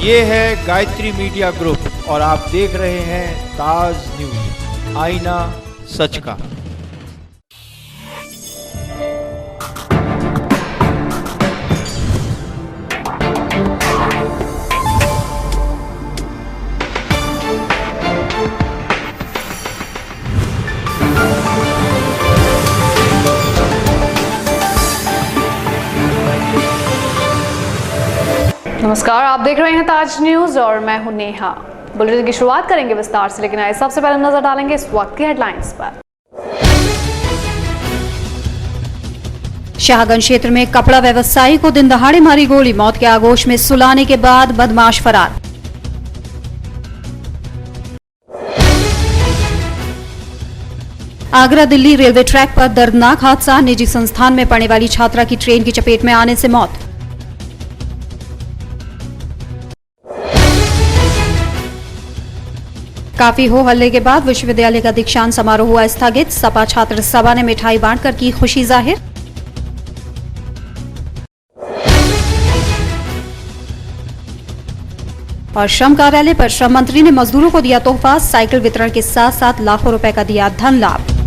ये है Gayatri media group और आप देख रहे हैं ताज न्यूज, आईना सच का। नमस्कार, आप देख रहे हैं ताज न्यूज और मैं हूं नेहा। बुलेटिन की शुरुआत करेंगे विस्तार से, लेकिन आइए सबसे पहले नजर डालेंगे इस वक्त की हेडलाइंस पर। शाहगंज क्षेत्र में कपड़ा व्यवसायी को दिन दहाड़े मारी गोली, मौत के आगोश में सुलाने के बाद बदमाश फरार। आगरा दिल्ली रेलवे ट्रैक पर दर्दनाक हादसा, निजी संस्थान में पढ़ने वाली छात्रा की ट्रेन की चपेट में आने से मौत। काफी हो हल्ले के बाद विश्वविद्यालय का दीक्षांत समारोह हुआ स्थगित, सपा छात्र सभा ने मिठाई बांटकर की खुशी जाहिर। और श्रम कार्यालय पर श्रम मंत्री ने मजदूरों को दिया तोहफा, साइकिल वितरण के साथ साथ लाखों रुपए का दिया धन लाभ।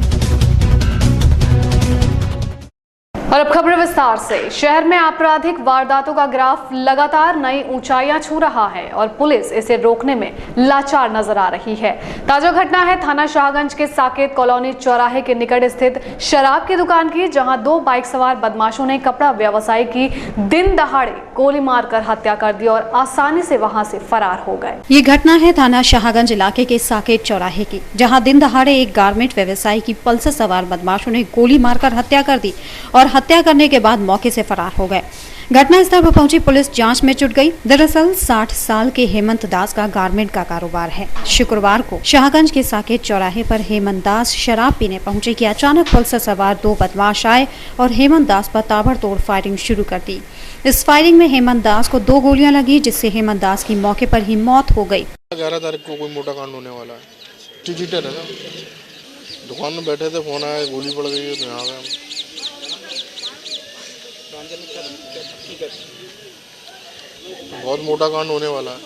और अब खबरें विस्तार से। शहर में आपराधिक वारदातों का ग्राफ लगातार नई ऊंचाइयां छू रहा है और पुलिस इसे रोकने में लाचार नजर आ रही है। ताजा घटना है थाना शाहगंज के साकेत कॉलोनी चौराहे के निकट स्थित शराब की दुकान की, जहां दो बाइक सवार बदमाशों ने कपड़ा व्यवसायी की दिन दहाड़े गोली मारकर हत्या कर दी और आसानी से वहां से फरार हो गए। ये घटना है थाना शाहगंज इलाके के साकेत चौराहे की, जहां दिन दहाड़े एक गारमेंट व्यवसायी की पल्सर सवार बदमाशों ने गोली मारकर हत्या कर दी और हत्या करने के बाद मौके से फरार हो गए। घटनास्थल पर पहुंची पुलिस जांच में जुट गई। दरअसल 60 साल के हेमंत दास का गारमेंट का कारोबार है। शुक्रवार को शाहगंज के साकेत चौराहे पर हेमंत दास शराब पीने पहुंचे कि अचानक पल्सर सवार दो बदमाश आए और हेमंत दास पर ताबड़तोड़ फायरिंग शुरू कर दी। इस फायरिंग में हेमंत दास को 2 गोलियां लगी, जिससे हेमंत दास की मौके पर ही मौत हो गई। 11 तारीख को कोई मोटा कांड होने वाला है। डिजिटल है ना, दुकान में बैठे थे, फोन आया, गोली पड़ गई तो यहाँ आ गए। बहुत मोटा कांड होने वाला है।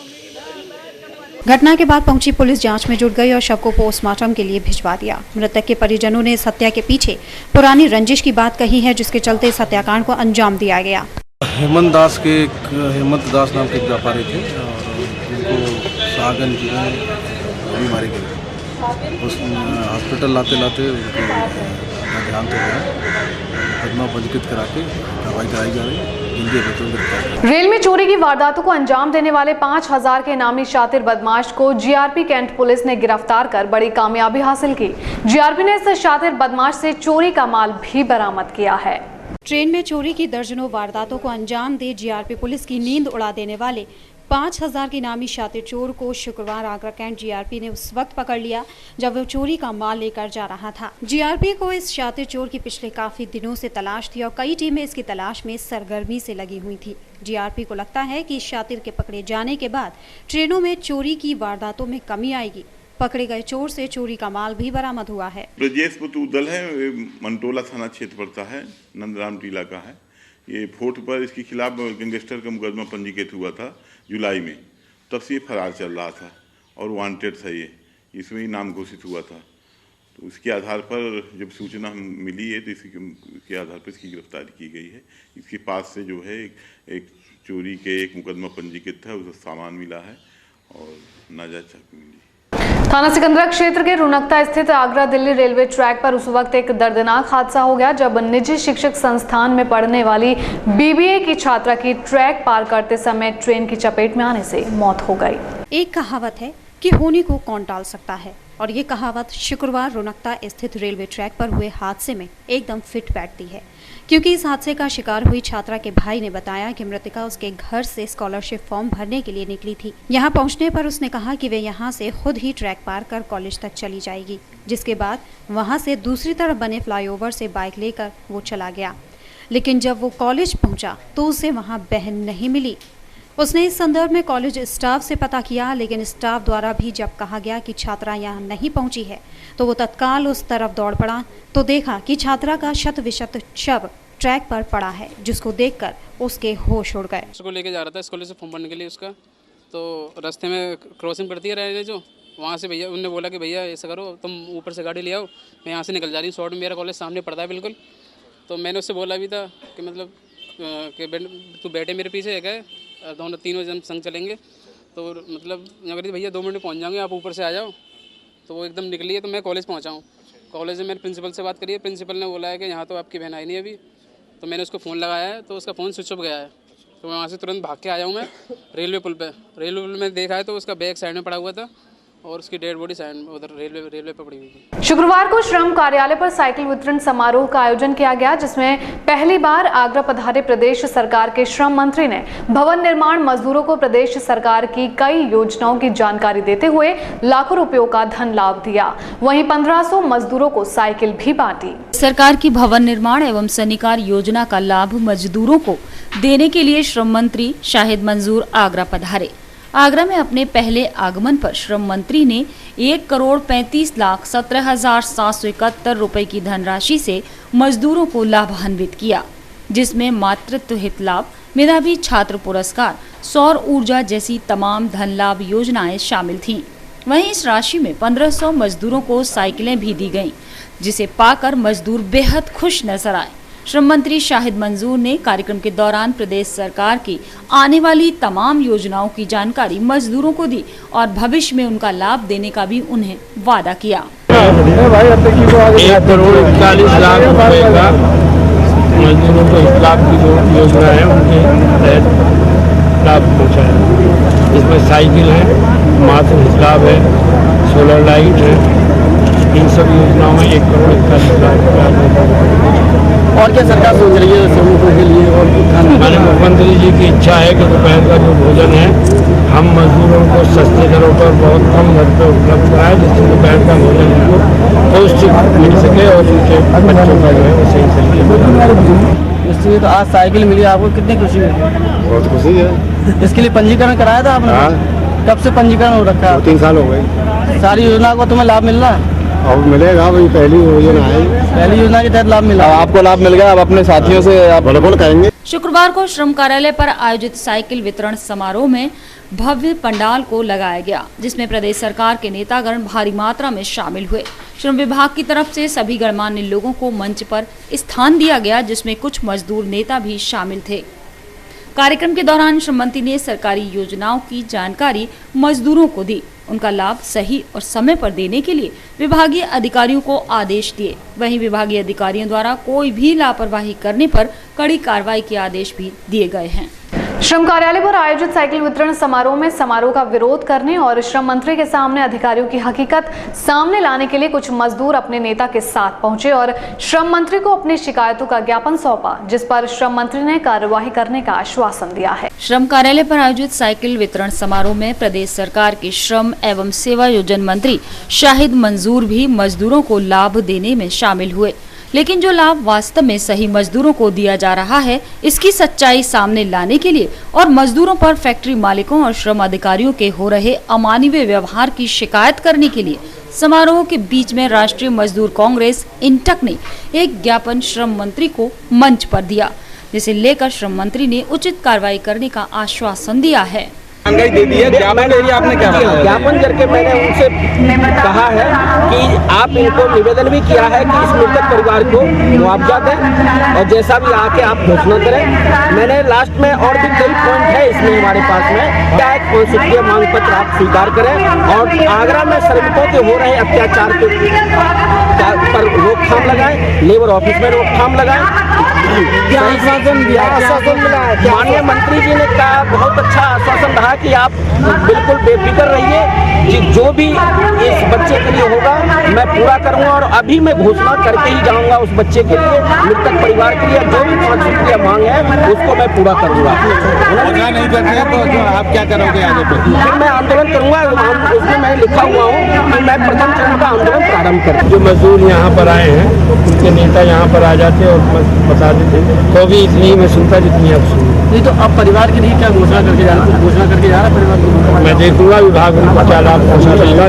घटना के बाद पहुंची पुलिस जांच में जुट गई और शव को पोस्टमार्टम के लिए भिजवा दिया। मृतक के परिजनों ने इस हत्या के पीछे पुरानी रंजिश की बात कही है, जिसके चलते इस हत्याकांड को अंजाम दिया गया। हेमंत दास नाम के व्यापारी थे और उनको शाहगंज में गोली मारी गई। उस हॉस्पिटल लाते लाते उनको देहांत हो गया। मुकदमा पंजीकृत करा के कार्रवाई कराई जा रही है। रेल में चोरी की वारदातों को अंजाम देने वाले 5000 के इनामी शातिर बदमाश को जीआरपी कैंट पुलिस ने गिरफ्तार कर बड़ी कामयाबी हासिल की। जीआरपी ने इस शातिर बदमाश से चोरी का माल भी बरामद किया है। ट्रेन में चोरी की दर्जनों वारदातों को अंजाम दे जीआरपी पुलिस की नींद उड़ा देने वाले 5000 के नामी शातिर चोर को शुक्रवार आगरा कैंट जीआरपी ने उस वक्त पकड़ लिया जब वो चोरी का माल लेकर जा रहा था। जीआरपी को इस शातिर चोर की पिछले काफी दिनों से तलाश थी और कई टीमें इसकी तलाश में सरगर्मी से लगी हुई थी। जीआरपी को लगता है कि इस शातिर के पकड़े जाने के बाद ट्रेनों में चोरी की वारदातों में कमी आएगी। पकड़े गए चोर से चोरी का माल भी बरामद हुआ है। ब्रजेश दल है, मंटोला थाना क्षेत्र पड़ता है, नंदराम टीला का है। ये फोर्ट पर इसके खिलाफ गैंगस्टर का मुकदमा पंजीकृत हुआ था जुलाई में, तब से ये फरार चल रहा था और वांटेड था। ये इसमें ही नाम घोषित हुआ था। तो उसके आधार पर जब सूचना मिली है तो इसके आधार पर इसकी गिरफ्तारी की गई है। इसके पास से जो है एक चोरी के एक मुकदमा पंजीकृत था, उसका सामान मिला है और नाजायज चाकू मिली। थाना सिकंदरा क्षेत्र के रुनकता स्थित आगरा दिल्ली रेलवे ट्रैक पर उस वक्त एक दर्दनाक हादसा हो गया जब निजी शिक्षक संस्थान में पढ़ने वाली बीबीए की छात्रा की ट्रैक पार करते समय ट्रेन की चपेट में आने से मौत हो गई। एक कहावत है कि होने को कौन टाल सकता है, और ये कहावत शुक्रवार रुनकता स्थित रेलवे ट्रैक पर हुए हादसे में एकदम फिट बैठती है, क्योंकि इस हादसे का शिकार हुई छात्रा के भाई ने बताया कि मृतका उसके घर से स्कॉलरशिप फॉर्म भरने के लिए निकली थी। यहाँ पहुँचने पर उसने कहा कि वे यहाँ से खुद ही ट्रैक पार कर कॉलेज तक चली जाएगी, जिसके बाद वहाँ से दूसरी तरफ बने फ्लाईओवर से बाइक लेकर वो चला गया। लेकिन जब वो कॉलेज पहुँचा तो उसे वहाँ बहन नहीं मिली। उसने इस संदर्भ में कॉलेज स्टाफ से पता किया, लेकिन स्टाफ द्वारा भी जब कहा गया कि छात्रा यहाँ नहीं पहुँची है तो वो तत्काल उस तरफ दौड़ पड़ा तो देखा कि छात्रा का शत विशत शव ट्रैक पर पड़ा है, जिसको देखकर उसके होश उड़ गए। उसको लेके जा रहा था स्कॉलरशिप फॉर्म भरने के लिए उसका, तो रास्ते में क्रॉसिंग पड़ती है रहने जो, वहाँ से भैया उन्होंने बोला कि भैया ऐसा करो तुम ऊपर से गाड़ी ले आओ, मैं यहाँ से निकल जा रही हूँ, शॉर्ट में मेरा कॉलेज सामने पड़ता है बिल्कुल। तो मैंने उससे बोला भी था कि मतलब कि तू बैठे मेरे पीछे है क्या, दोनों तीनों जन संग चलेंगे। तो मतलब अगर भैया 2 मिनट में पहुँच जाऊँगे, आप ऊपर से आ जाओ। तो वो एकदम निकली है, तो मैं कॉलेज पहुँचा हूँ। कॉलेज में मैंने प्रिंसिपल से बात करी है, प्रिंसिपल ने बोला है कि यहाँ तो आपकी बहन आई नहीं अभी। तो मैंने उसको फ़ोन लगाया है, तो उसका फ़ोन स्विच ऑफ गया है। तो मैं वहाँ से तुरंत भाग के आया हूँ मैं रेलवे पुल पे। रेलवे पुल में देखा है तो उसका बैग साइड में पड़ा हुआ था और उसकी डेड बॉडी साइड में उधर रेलवे पे पड़ी हुई थी। शुक्रवार को श्रम कार्यालय पर साइकिल वितरण समारोह का आयोजन किया गया, जिसमें पहली बार आगरा पधारे प्रदेश सरकार के श्रम मंत्री ने भवन निर्माण मजदूरों को प्रदेश सरकार की कई योजनाओं की जानकारी देते हुए लाखों रुपयों का धन लाभ दिया। वहीं 1500 मजदूरों को साइकिल भी बांटी। सरकार की भवन निर्माण एवं सन्निकार योजना का लाभ मजदूरों को देने के लिए श्रम मंत्री शाहिद मंजूर आगरा पधारे। आगरा में अपने पहले आगमन पर श्रम मंत्री ने 1,35,17,771 रुपए की धनराशि से मजदूरों को लाभान्वित किया, जिसमें मातृत्व हित लाभ, मेधावी छात्र पुरस्कार, सौर ऊर्जा जैसी तमाम धन लाभ योजनाएं शामिल थीं। वहीं इस राशि में 1500 मजदूरों को साइकिलें भी दी गईं, जिसे पाकर मजदूर बेहद खुश नजर आए। श्रम मंत्री शाहिद मंजूर ने कार्यक्रम के दौरान प्रदेश सरकार की आने वाली तमाम योजनाओं की जानकारी मजदूरों को दी और भविष्य में उनका लाभ देने का भी उन्हें वादा किया। 1,40,00,000 रुपए का मजदूरों को इस लाभ की जो योजना है उनके तहत लाभ पहुँचाया। इसमें साइकिल है, मातृ लाभ है, सोलर लाइट है, इन सब योजनाओं में 1,41,00,000 रुपया। और क्या सरकार सोच रही है श्रमिकों के लिए? और हमारे मुख्यमंत्री जी की इच्छा है कि दोपहर का जो भोजन है हम मजदूरों को सस्ते दरों पर बहुत कम दर पर उपलब्ध कराए, जिससे दोपहर का भोजन उनको पौष्टिक मिल सके और उनके बच्चों का जो है वो सही तरीके से। इसलिए तो आज साइकिल मिली, आपको कितनी खुशी है? बहुत खुशी है। इसके लिए पंजीकरण कराया था आपने? कब से पंजीकरण हो रखा है? 3 साल हो गए। सारी योजना को तुम्हें लाभ मिल रहा है? अब मिलेगा, वही पहली योजना है, पहली योजना के तहत लाभ मिला। आपको लाभ मिल गया, अब अपने साथियों से आप बिल्कुल कहेंगे। शुक्रवार को श्रम कार्यालय पर आयोजित साइकिल वितरण समारोह में भव्य पंडाल को लगाया गया, जिसमें प्रदेश सरकार के नेतागण भारी मात्रा में शामिल हुए। श्रम विभाग की तरफ से सभी गणमान्य लोगों को मंच पर स्थान दिया गया, जिसमें कुछ मजदूर नेता भी शामिल थे। कार्यक्रम के दौरान श्रम मंत्री ने सरकारी योजनाओं की जानकारी मजदूरों को दी, उनका लाभ सही और समय पर देने के लिए विभागीय अधिकारियों को आदेश दिए। वहीं विभागीय अधिकारियों द्वारा कोई भी लापरवाही करने पर कड़ी कार्रवाई के आदेश भी दिए गए हैं। श्रम कार्यालय पर आयोजित साइकिल वितरण समारोह में समारोह का विरोध करने और श्रम मंत्री के सामने अधिकारियों की हकीकत सामने लाने के लिए कुछ मजदूर अपने नेता के साथ पहुंचे और श्रम मंत्री को अपनी शिकायतों का ज्ञापन सौंपा, जिस पर श्रम मंत्री ने कार्यवाही करने का आश्वासन दिया है। श्रम कार्यालय पर आयोजित साइकिल वितरण समारोह में प्रदेश सरकार के श्रम एवं सेवा योजन मंत्री शाहिद मंजूर भी मजदूरों को लाभ देने में शामिल हुए, लेकिन जो लाभ वास्तव में सही मजदूरों को दिया जा रहा है, इसकी सच्चाई सामने लाने के लिए और मजदूरों पर फैक्ट्री मालिकों और श्रम अधिकारियों के हो रहे अमानवीय व्यवहार की शिकायत करने के लिए समारोह के बीच में राष्ट्रीय मजदूर कांग्रेस इंटक ने एक ज्ञापन श्रम मंत्री को मंच पर दिया, जिसे लेकर श्रम मंत्री ने उचित कार्रवाई करने का आश्वासन दिया है। दे दी है, ज्ञापन दे दिया आपने? क्या ज्ञापन करके मैंने उनसे कहा है कि आप इनको निवेदन भी किया है कि इस मृतक परिवार को मुआवजा दें और जैसा भी आके आप घोषणा करें। मैंने लास्ट में और भी कई पॉइंट है इसमें हमारे पास में, क्या एक संसदीय मांग पत्र आप स्वीकार करें और आगरा में श्रमिकों के हो रहे अत्याचार के पर रोकथाम लगाएं, लेबर ऑफिस में रोकथाम लगाएं। आश्वासन दिया, आश्वासन मिला है। माननीय मंत्री जी ने कहा, बहुत अच्छा आश्वासन रहा कि आप बिल्कुल बेफिक्र रहिए कि जो भी इस बच्चे के लिए होगा मैं पूरा करूंगा और अभी मैं घोषणा करके ही जाऊंगा उस बच्चे के लिए, मृतक परिवार के लिए जो भी 5 रुपया मांग है उसको मैं पूरा करूंगा। नहीं करते हैं तो आप क्या करोगे आगे पे? फिर मैं आंदोलन करूंगा, उसमें मैं लिखा हुआ हूँ कि मैं प्रथम चरण का आंदोलन प्रारंभ करूँ। जो मजदूर यहाँ पर आए हैं उनके नेता यहाँ पर आ जाते और बता देते, तो भी इतनी मैं सुनता जितनी आप सुन। नहीं तो अब परिवार के लिए क्या घोषणा करके जा रहा है? घोषणा करके जा रहा है परिवार को? मैं देखूंगा विभाग उनको क्या लाभ पहुँचाएगा।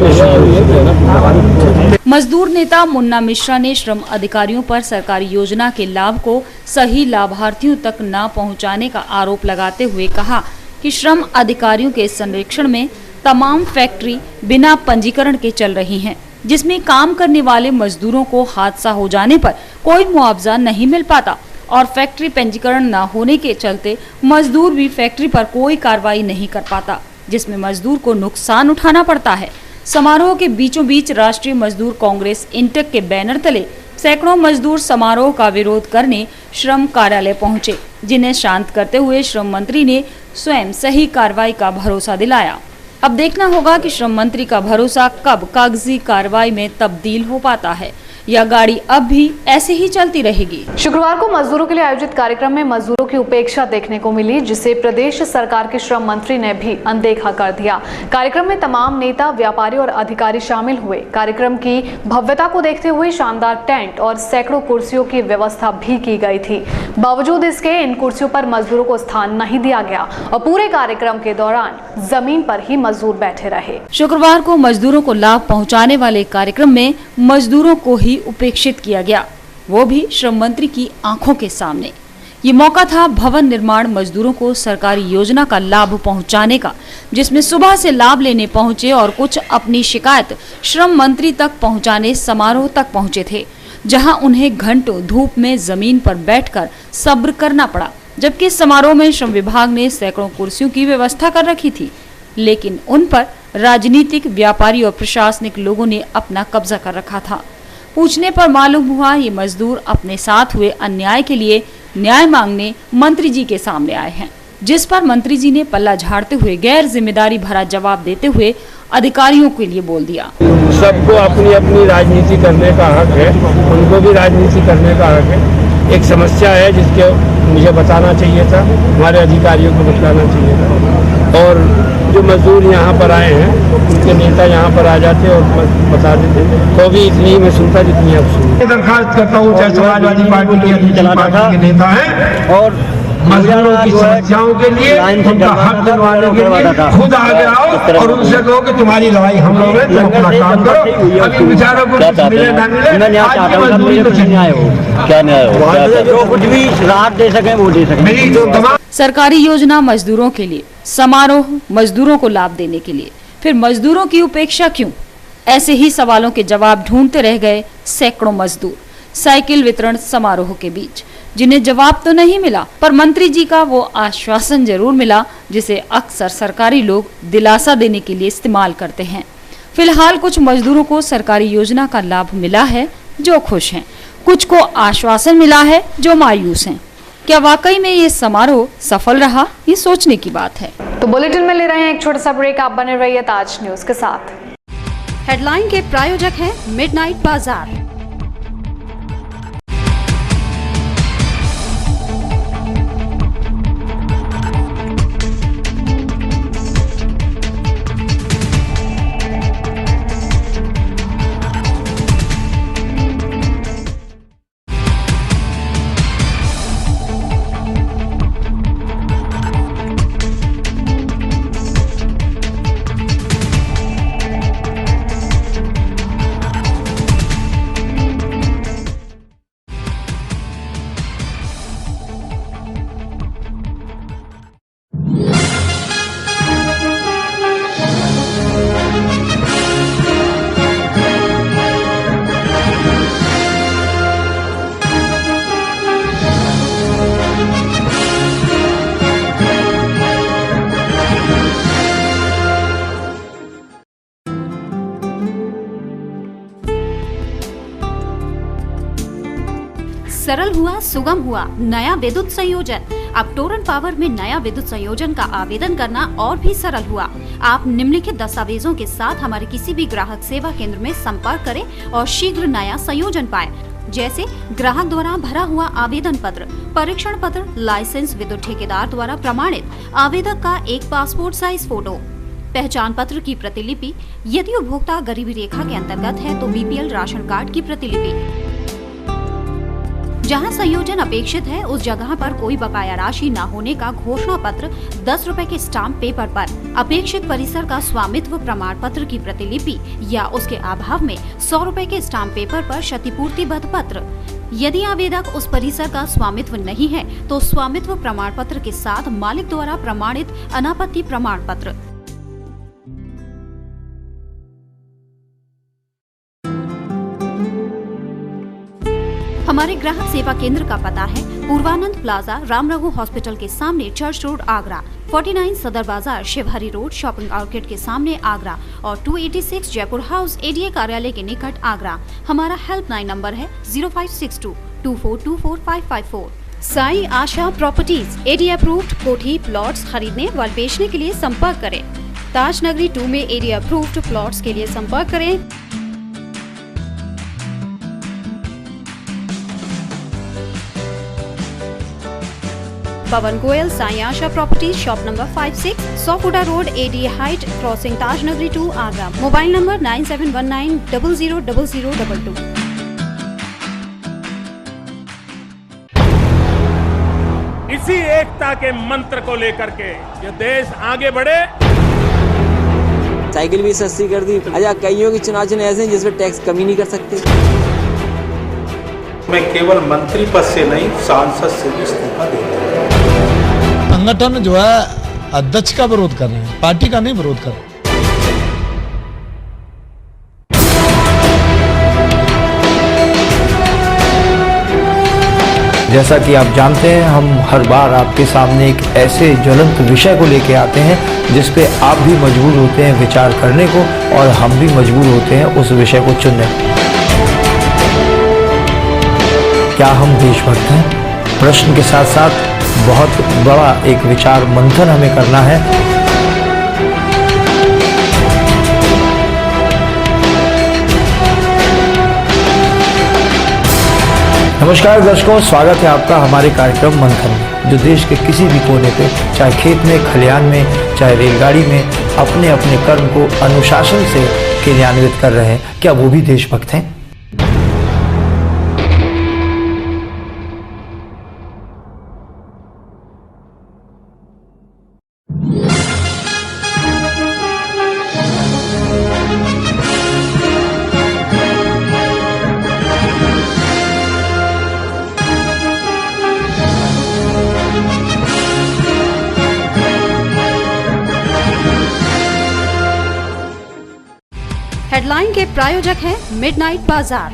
मजदूर नेता मुन्ना मिश्रा ने श्रम अधिकारियों पर सरकारी योजना के लाभ को सही लाभार्थियों तक न पहुंचाने का आरोप लगाते हुए कहा कि श्रम अधिकारियों के संरक्षण में तमाम फैक्ट्री बिना पंजीकरण के चल रही हैं, जिसमें काम करने वाले मजदूरों को हादसा हो जाने पर कोई मुआवजा नहीं मिल पाता और फैक्ट्री पंजीकरण न होने के चलते मजदूर भी फैक्ट्री पर कोई कार्रवाई नहीं कर पाता, जिसमें मजदूर को नुकसान उठाना पड़ता है। समारोह के बीचों बीच राष्ट्रीय मजदूर कांग्रेस इंटक के बैनर तले सैकड़ों मजदूर समारोह का विरोध करने श्रम कार्यालय पहुंचे, जिन्हें शांत करते हुए श्रम मंत्री ने स्वयं सही कार्रवाई का भरोसा दिलाया। अब देखना होगा कि श्रम मंत्री का भरोसा कब कागजी कार्रवाई में तब्दील हो पाता है या गाड़ी अब भी ऐसे ही चलती रहेगी। शुक्रवार को मजदूरों के लिए आयोजित कार्यक्रम में मजदूरों की उपेक्षा देखने को मिली, जिसे प्रदेश सरकार के श्रम मंत्री ने भी अनदेखा कर दिया। कार्यक्रम में तमाम नेता, व्यापारी और अधिकारी शामिल हुए। कार्यक्रम की भव्यता को देखते हुए शानदार टेंट और सैकड़ों कुर्सियों की व्यवस्था भी की गई थी। बावजूद इसके इन कुर्सियों पर मजदूरों को स्थान नहीं दिया गया और पूरे कार्यक्रम के दौरान जमीन पर ही मजदूर बैठे रहे। शुक्रवार को मजदूरों को लाभ पहुंचाने वाले कार्यक्रम में मजदूरों को ही उपेक्षित किया गया, वो भी श्रम मंत्री की आंखों के सामने। ये मौका था भवन निर्माण मजदूरों को सरकारी योजना का लाभ पहुंचाने का, जिसमें सुबह से लाभ लेने पहुंचे और कुछ अपनी शिकायत श्रम मंत्री तक पहुंचाने समारोह तक पहुंचे थे, जहां उन्हें घंटों धूप में जमीन पर बैठकर सब्र करना पड़ा। जबकि समारोह में श्रम विभाग ने सैकड़ों कुर्सियों की व्यवस्था कर रखी थी, लेकिन उन पर राजनीतिक, व्यापारी और प्रशासनिक लोगों ने अपना कब्जा कर रखा था। पूछने पर मालूम हुआ ये मजदूर अपने साथ हुए अन्याय के लिए न्याय मांगने मंत्री जी के सामने आए हैं, जिस पर मंत्री जी ने पल्ला झाड़ते हुए गैर जिम्मेदारी भरा जवाब देते हुए अधिकारियों के लिए बोल दिया। सबको अपनी अपनी राजनीति करने का हक है, उनको भी राजनीति करने का हक है। एक समस्या है जिसके मुझे बताना चाहिए था, हमारे अधिकारियों को बताना चाहिए था, और जो मजदूर यहाँ पर आए हैं उनके नेता यहाँ पर आ जाते और बता देते, तो भी इतनी मैं सुनता जितनी आप सुनते। दरखास्त करता हूँ, चाहे समाजवादी पार्टी के नेता है और मजदूरों की समस्याओं के लिए, उनका हक दिलवाने के लिए खुद आगे आओ और उनसे कहो कि तुम्हारी लड़ाई हम लोग हैं, तुम अपना काम करो। अभी विचारों को मिले ना मिले, आज मजदूरी तो न्याय हो, क्या न्याय हो, जो कुछ भी राहत दे सके वो दे सके। मेरी जो सरकारी योजना मजदूरों के लिए, समारोह मजदूरों को लाभ देने के लिए, फिर मजदूरों की उपेक्षा क्यों? ऐसे ही सवालों के जवाब ढूंढते रह गए सैकड़ों मजदूर साइकिल वितरण समारोह के बीच, जिन्हें जवाब तो नहीं मिला, पर मंत्री जी का वो आश्वासन जरूर मिला, जिसे अक्सर सरकारी लोग दिलासा देने के लिए इस्तेमाल करते हैं। फिलहाल कुछ मजदूरों को सरकारी योजना का लाभ मिला है जो खुश हैं, कुछ को आश्वासन मिला है जो मायूस हैं। क्या वाकई में ये समारोह सफल रहा, ये सोचने की बात है। तो बुलेटिन में ले रहे हैं एक छोटा सा ब्रेक, आप बने रहिए ताज न्यूज के साथ। हेडलाइन के प्रायोजक हैं मिडनाइट बाजार। सरल हुआ, सुगम हुआ नया विद्युत संयोजन। अब टोरन पावर में नया विद्युत संयोजन का आवेदन करना और भी सरल हुआ। आप निम्नलिखित दस्तावेजों के साथ हमारे किसी भी ग्राहक सेवा केंद्र में संपर्क करें और शीघ्र नया संयोजन पाएं, जैसे ग्राहक द्वारा भरा हुआ आवेदन पत्र, परीक्षण पत्र, लाइसेंस, विद्युत ठेकेदार द्वारा प्रमाणित आवेदक का एक पासपोर्ट साइज फोटो, पहचान पत्र की प्रतिलिपि, यदि उपभोक्ता गरीबी रेखा के अंतर्गत है तो बीपीएल राशन कार्ड की प्रतिलिपि। जहां संयोजन अपेक्षित है उस जगह पर कोई बकाया राशि न होने का घोषणा पत्र 10 रुपए के स्टाम्प पेपर पर, अपेक्षित परिसर का स्वामित्व प्रमाण पत्र की प्रतिलिपि या उसके अभाव में 100 रुपए के स्टाम्प पेपर पर क्षतिपूर्तिबद्ध पत्र। यदि आवेदक उस परिसर का स्वामित्व नहीं है तो स्वामित्व प्रमाण पत्र के साथ मालिक द्वारा प्रमाणित अनापत्ति प्रमाण पत्र। हमारे ग्राहक सेवा केंद्र का पता है पूर्वानंद प्लाजा, राम रघु हॉस्पिटल के सामने, चर्च रोड, आगरा, 49 सदर बाजार, शिवहरी रोड, शॉपिंग आउटलेट के सामने, आगरा और 286 जयपुर हाउस, एडीए कार्यालय के निकट, आगरा। हमारा हेल्पलाइन नंबर है 0562 2424 Sai Asha properties, ADA approved कोठी प्लॉट्स खरीदने व बेचने के लिए संपर्क करें। ताज नगरी 2 में एडीए अप्रूव्ड प्लॉट्स के लिए संपर्क करें। Pawan Goyal, Sai Asha properties, shop number 56, Sofuda road, AD height, crossing Taj Nagari 2, Agra. Mobile number 9719000022। इसी एकता के मंत्र को लेकर के ये देश आगे बढ़े। साइकिल भी सस्ती कर दी। अच्छा, कईयों की चुनाव ऐसे हैं जिसमें टैक्स कमी नहीं कर सकते। मैं केवल मंत्री पद से नहीं, सांसद से भी इस्तीफा देता हूं। संगठन जो है अध्यक्ष का विरोध कर रहे हैं, पार्टी का नहीं विरोध कर रहे। जैसा कि आप जानते हैं, हम हर बार आपके सामने एक ऐसे ज्वलंत विषय को लेके आते हैं जिस पे आप भी मजबूर होते हैं विचार करने को और हम भी मजबूर होते हैं उस विषय को चुनने को। क्या हम देशभक्त हैं? प्रश्न के साथ साथ बहुत बड़ा एक विचार मंथन हमें करना है। नमस्कार दर्शकों, स्वागत है आपका हमारे कार्यक्रम मंथन में, जो देश के किसी भी कोने पे, चाहे खेत में, खलिहान में, चाहे रेलगाड़ी में, अपने अपने कर्म को अनुशासन से क्रियान्वित कर रहे हैं। क्या वो भी देशभक्त हैं? हेडलाइन के प्रायोजक हैं मिडनाइट बाजार।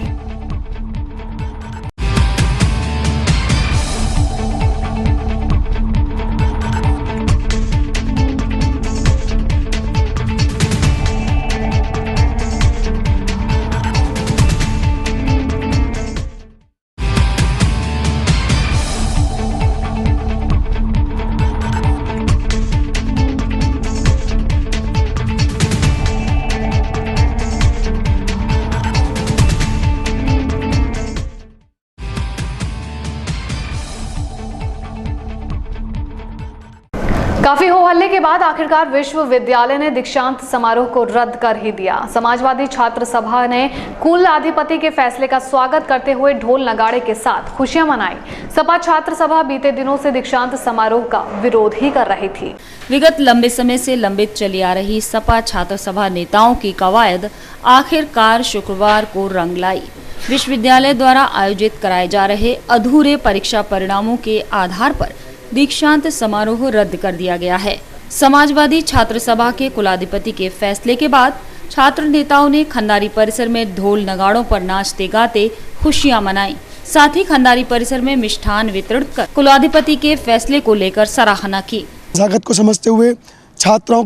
काफी हो हल्ले के बाद आखिरकार विश्वविद्यालय ने दीक्षांत समारोह को रद्द कर ही दिया। समाजवादी छात्र सभा ने कुलाधिपति के फैसले का स्वागत करते हुए ढोल नगाड़े के साथ खुशियां मनाई। सपा छात्र सभा बीते दिनों से दीक्षांत समारोह का विरोध ही कर रही थी। विगत लंबे समय से लंबित चली आ रही सपा छात्र सभा नेताओं की कवायद आखिरकार शुक्रवार को रंग लाई। विश्वविद्यालय द्वारा आयोजित कराए जा रहे अधूरे परीक्षा परिणामों के आधार पर दीक्षांत समारोह रद्द कर दिया गया है। समाजवादी छात्र सभा के कुलाधिपति के फैसले के बाद छात्र नेताओं ने खंडारी परिसर में ढोल नगाड़ों पर नाचते गाते खुशियां मनाई। साथ ही खंडारी परिसर में मिष्ठान वितरण कर कुलाधिपति के फैसले को लेकर सराहना की। नजाकत को समझते हुए, छात्राओं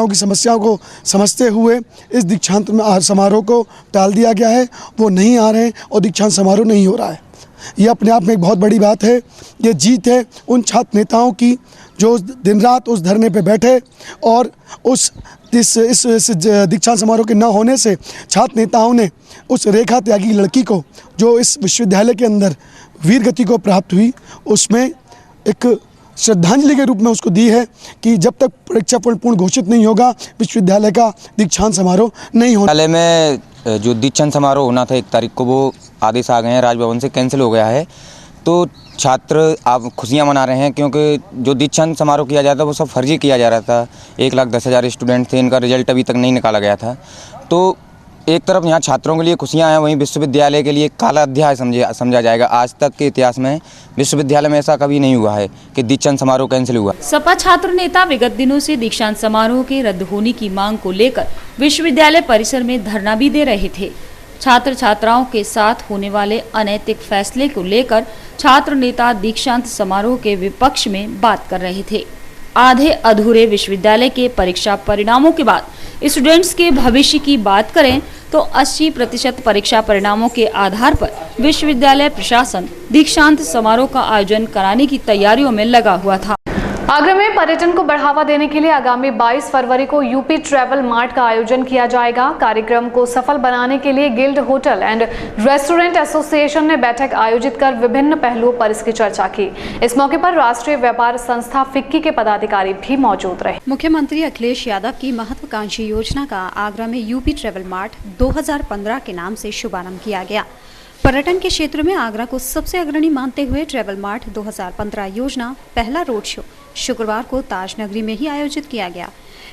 की समस्याओं को समझते हुए इस दीक्षांत समारोह को टाल दिया गया है। वो नहीं आ रहे हैं और दीक्षांत समारोह नहीं हो रहा है। ये अपने आप में एक बहुत बड़ी बात है। ये जीत है उन छात्र नेताओं की जो दिन रात उस धरने पे बैठे और इस दीक्षांत समारोह के न होने से छात्र नेताओं ने उस रेखा त्यागी लड़की को जो इस विश्वविद्यालय के अंदर वीर गति को प्राप्त हुई, उसमें एक श्रद्धांजलि के रूप में उसको दी है कि जब तक परीक्षा पूर्ण घोषित नहीं होगा विश्वविद्यालय का दीक्षांत समारोह नहीं होगा। विद्यालय में जो दीक्षांत समारोह होना था 1 तारीख को, वो आदेश आ गए हैं राजभवन से, कैंसिल हो गया है। तो छात्र आप खुशियां मना रहे हैं क्योंकि जो दीक्षांत समारोह किया जाता है वो सब फर्जी किया जा रहा था। 1,10,000 स्टूडेंट थे, इनका रिजल्ट अभी तक नहीं निकाला गया था। तो एक तरफ यहाँ छात्रों के लिए खुशियां हैं, वहीं विश्वविद्यालय के लिए काला अध्याय समझा जाएगा। आज तक के इतिहास में विश्वविद्यालय में ऐसा कभी नहीं हुआ है कि दीक्षांत समारोह कैंसिल हुआ। सपा छात्र नेता विगत दिनों से दीक्षांत समारोह के रद्द होने की मांग को लेकर विश्वविद्यालय परिसर में धरना भी दे रहे थे। छात्र छात्राओं के साथ होने वाले अनैतिक फैसले को लेकर छात्र नेता दीक्षांत समारोह के विपक्ष में बात कर रहे थे। आधे अधूरे विश्वविद्यालय के परीक्षा परिणामों के बाद स्टूडेंट्स के भविष्य की बात करें तो 80% परीक्षा परिणामों के आधार पर विश्वविद्यालय प्रशासन दीक्षांत समारोह का आयोजन कराने की तैयारियों में लगा हुआ था। आगरा में पर्यटन को बढ़ावा देने के लिए आगामी 22 फरवरी को यूपी ट्रैवल मार्ट का आयोजन किया जाएगा। कार्यक्रम को सफल बनाने के लिए guild hotel and restaurant association ने बैठक आयोजित कर विभिन्न पहलुओं पर इसकी चर्चा की। इस मौके पर राष्ट्रीय व्यापार संस्था फिक्की के पदाधिकारी भी मौजूद रहे। मुख्यमंत्री अखिलेश यादव की महत्वाकांक्षी योजना का आगरा में यूपी ट्रैवल मार्ट 2015 के नाम से शुभारंभ किया गया। पर्यटन के क्षेत्र में आगरा को सबसे अग्रणी मानते हुए ट्रैवल मार्ट 2015 योजना पहला रोड शो शुक्रवार को ताज नगरी में ही आयोजित किया गया।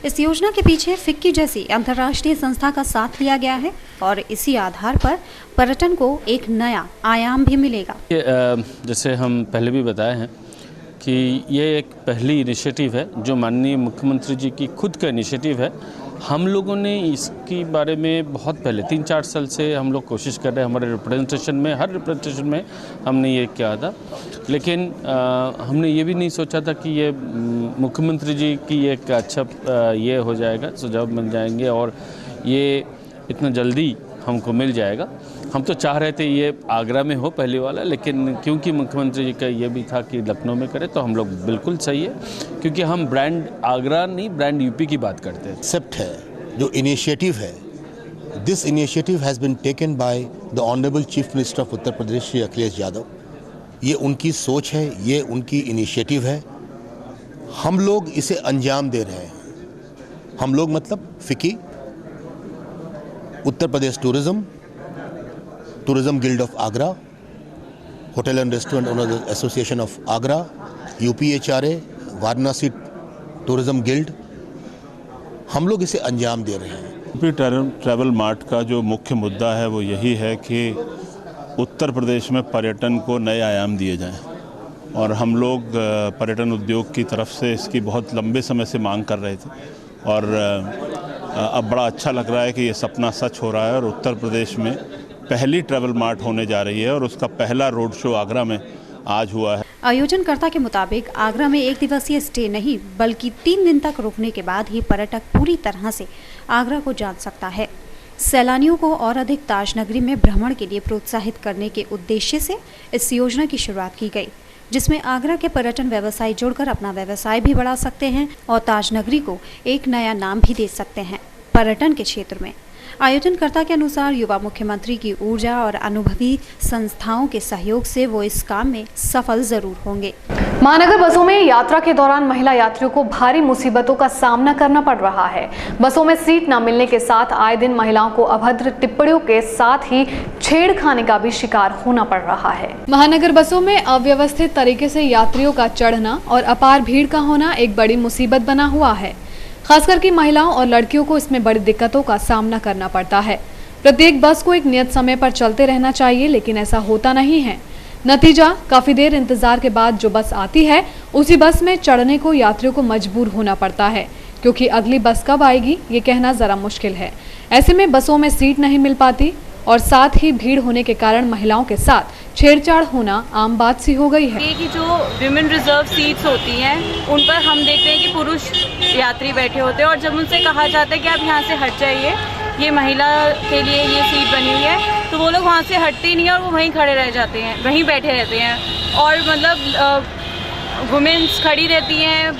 इस योजना के पीछे फिक्की जैसी अंतर्राष्ट्रीय संस्था का साथ लिया गया है और इसी आधार पर पर्यटन को एक नया आयाम भी मिलेगा। जैसे हम पहले भी बताए हैं कि ये एक पहली इनिशिएटिव है जो माननीय मुख्यमंत्री जी की खुद का इनिशिएटिव है। हम लोगों ने इसके बारे में बहुत पहले 3-4 साल से हम लोग कोशिश कर रहे हैं। हमारे रिप्रेजेंटेशन में, हर रिप्रेजेंटेशन में हमने ये किया था, लेकिन हमने ये भी नहीं सोचा था कि ये मुख्यमंत्री जी की एक अच्छा ये हो जाएगा, सुझाव मिल जाएंगे और ये इतना जल्दी हमको मिल जाएगा। हम तो चाह रहे थे ये आगरा में हो पहले वाला, लेकिन क्योंकि मुख्यमंत्री जी का ये भी था कि लखनऊ में करें तो हम लोग बिल्कुल सही है, क्योंकि हम ब्रांड आगरा नहीं, ब्रांड यूपी की बात करते हैं। एक्सेप्ट है जो इनिशिएटिव है, this initiative has been taken by the honourable chief minister of Uttar Pradesh Shri Akhilesh Yadav. ये उनकी सोच है, ये उनकी इनिशिएटिव है। हम लोग इसे अंजाम दे रहे हैं। हम लोग मतलब FICCI, Uttar Pradesh tourism guild of Agra, hotel and restaurant owners association of Agra, UPHRA, Varanasi tourism guild, हम लोग इसे अंजाम दे रहे हैं। यूपी ट्रैवल मार्ट का जो मुख्य मुद्दा है वो यही है कि उत्तर प्रदेश में पर्यटन को नए आयाम दिए जाएं और हम लोग पर्यटन उद्योग की तरफ से इसकी बहुत लंबे समय से मांग कर रहे थे और अब बड़ा अच्छा लग रहा है कि ये सपना सच हो रहा है और उत्तर प्रदेश में पहली ट्रैवल मार्ट होने जा रही है और उसका पहला रोड शो आगरा में आज हुआ है। आयोजनकर्ता के मुताबिक आगरा में 1 दिवसीय स्टे नहीं बल्कि 3 दिन तक रुकने के बाद ही पर्यटक पूरी तरह से आगरा को जान सकता है। सैलानियों को और अधिक ताज नगरी में भ्रमण के लिए प्रोत्साहित करने के उद्देश्य से इस योजना की शुरुआत की गई, जिसमें आगरा के पर्यटन व्यवसायी जुड़कर अपना व्यवसाय भी बढ़ा सकते हैं और ताज नगरी को एक नया नाम भी दे सकते हैं पर्यटन के क्षेत्र में। आयोजनकर्ता के अनुसार युवा मुख्यमंत्री की ऊर्जा और अनुभवी संस्थाओं के सहयोग से वो इस काम में सफल जरूर होंगे। महानगर बसों में यात्रा के दौरान महिला यात्रियों को भारी मुसीबतों का सामना करना पड़ रहा है। बसों में सीट न मिलने के साथ आए दिन महिलाओं को अभद्र टिप्पणियों के साथ ही छेड़खानी का भी शिकार होना पड़ रहा है। महानगर बसों में अव्यवस्थित तरीके से यात्रियों का चढ़ना और अपार भीड़ का होना एक बड़ी मुसीबत बना हुआ है। खासकर कि महिलाओं और लड़कियों को इसमें बड़ी दिक्कतों का सामना करना पड़ता है। प्रत्येक बस को एक नियत समय पर चलते रहना चाहिए, लेकिन ऐसा होता नहीं है। नतीजा, काफी देर इंतजार के बाद जो बस आती है उसी बस में चढ़ने को यात्रियों को मजबूर होना पड़ता है, क्योंकि अगली बस कब आएगी ये कहना जरा मुश्किल है। ऐसे में बसों में सीट नहीं मिल पाती और साथ ही भीड़ होने के कारण महिलाओं के साथ छेड़छाड़ होना आम बात सी हो गई है। ये कि जो विमेन रिजर्व सीट्स होती हैं उन पर हम देखते हैं कि पुरुष यात्री बैठे होते हैं और जब उनसे कहा जाता है कि आप यहाँ से हट जाइए, ये महिला के लिए ये सीट बनी हुई है, तो वो लोग वहाँ से हटते नहीं और वो वहीं खड़े रह जाते हैं, वहीं बैठे रहते हैं। और मतलब वुमेन्स खड़ी रहती हैं,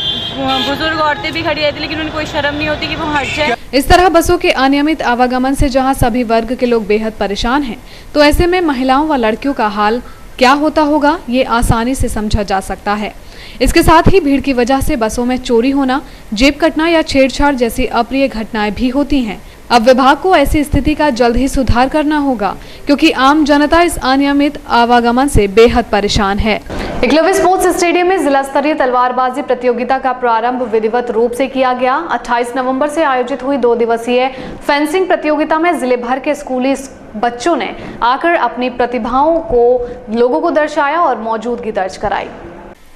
बुजुर्ग औरतें भी खड़ी रहती हैं, लेकिन उनको कोई शर्म नहीं होती कि वो हट जाए। इस तरह बसों के अनियमित आवागमन से जहां सभी वर्ग के लोग बेहद परेशान हैं, तो ऐसे में महिलाओं व लड़कियों का हाल क्या होता होगा ये आसानी से समझा जा सकता है। इसके साथ ही भीड़ की वजह से बसों में चोरी होना, जेब कटना या छेड़छाड़ जैसी अप्रिय घटनाएं भी होती हैं। अब विभाग को ऐसी स्थिति का जल्द ही सुधार करना होगा, क्योंकि आम जनता इस अनियमित आवागमन से बेहद परेशान है। एकलव्य स्पोर्ट्स स्टेडियम में जिला स्तरीय तलवारबाजी प्रतियोगिता का प्रारंभ विधिवत रूप से किया गया। 28 नवंबर से आयोजित हुई 2 दिवसीय फेंसिंग प्रतियोगिता में जिले भर के स्कूली बच्चों ने आकर अपनी प्रतिभाओं को लोगों को दर्शाया और मौजूदगी दर्ज कराई।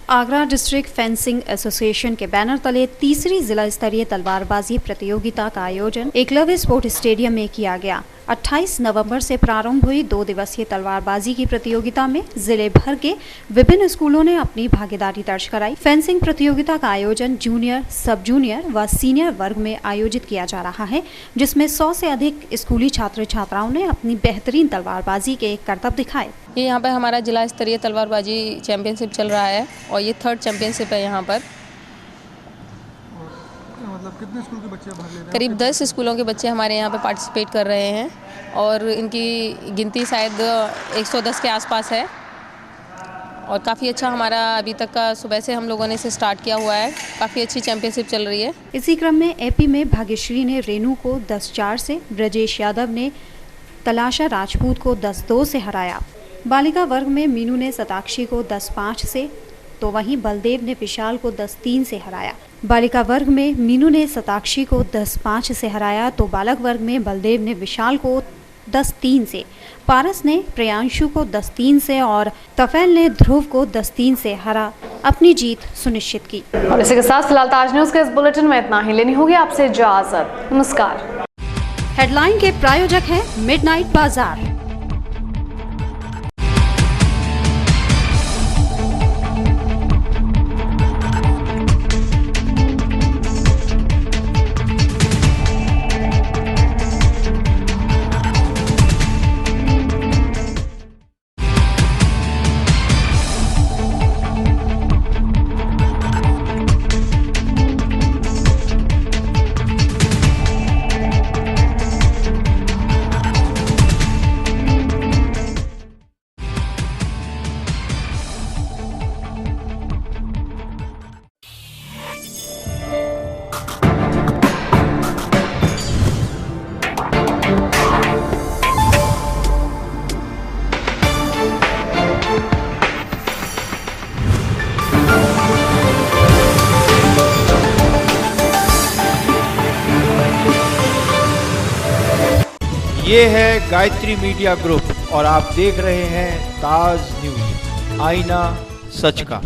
आगरा डिस्ट्रिक्ट फेंसिंग एसोसिएशन के बैनर तले तीसरी जिला स्तरीय तलवारबाजी प्रतियोगिता का आयोजन एकलव्य स्पोर्ट्स स्टेडियम में किया गया। 28 नवंबर से प्रारंभ हुई 2 दिवसीय तलवारबाजी की प्रतियोगिता में जिले भर के विभिन्न स्कूलों ने अपनी भागीदारी दर्ज कराई। फेंसिंग प्रतियोगिता का आयोजन जूनियर, सब जूनियर व सीनियर वर्ग में आयोजित किया जा रहा है, जिसमें 100 से अधिक स्कूली छात्र छात्राओं ने अपनी बेहतरीन तलवारबाजी के करतब दिखाए। ये यहाँ पर हमारा जिला स्तरीय तलवारबाजी चैंपियनशिप चल रहा है और ये 3rd चैंपियनशिप है यहाँ पर। मतलब कितने स्कूल के बच्चे भाग ले रहे हैं? करीब 10 स्कूलों के बच्चे हमारे यहाँ पे पार्टिसिपेट कर रहे हैं और इनकी गिनती शायद 110 के आसपास है और काफ़ी अच्छा हमारा अभी तक का सुबह से हम लोगों ने इसे स्टार्ट किया हुआ है। काफ़ी अच्छी चैंपियनशिप चल रही है। इसी क्रम में एपी में भाग्यश्री ने रेनू को 10-4 से, ब्रजेश यादव ने तलाशा राजपूत को 10-2 से हराया। बालिका वर्ग में मीनू ने सताक्षी को 10-5 से, तो वहीं बलदेव ने विशाल को 10-3 से हराया। बालिका वर्ग में मीनू ने सताक्षी को 10-5 से हराया, तो बालक वर्ग में बलदेव ने विशाल को 10-3 से, पारस ने प्रियांशु को 10-3 से और तफैल ने ध्रुव को 10-3 से हरा अपनी जीत सुनिश्चित की। और इसी के साथ फिलहाल ताज न्यूज के इस बुलेटिन में इतना ही। लेनी होगी आपसे इजाजत। नमस्कार। हेडलाइन के प्रायोजक हैं मिडनाइट बाजार। ये है गायत्री मीडिया ग्रुप और आप देख रहे हैं ताज न्यूज, आईना सच का।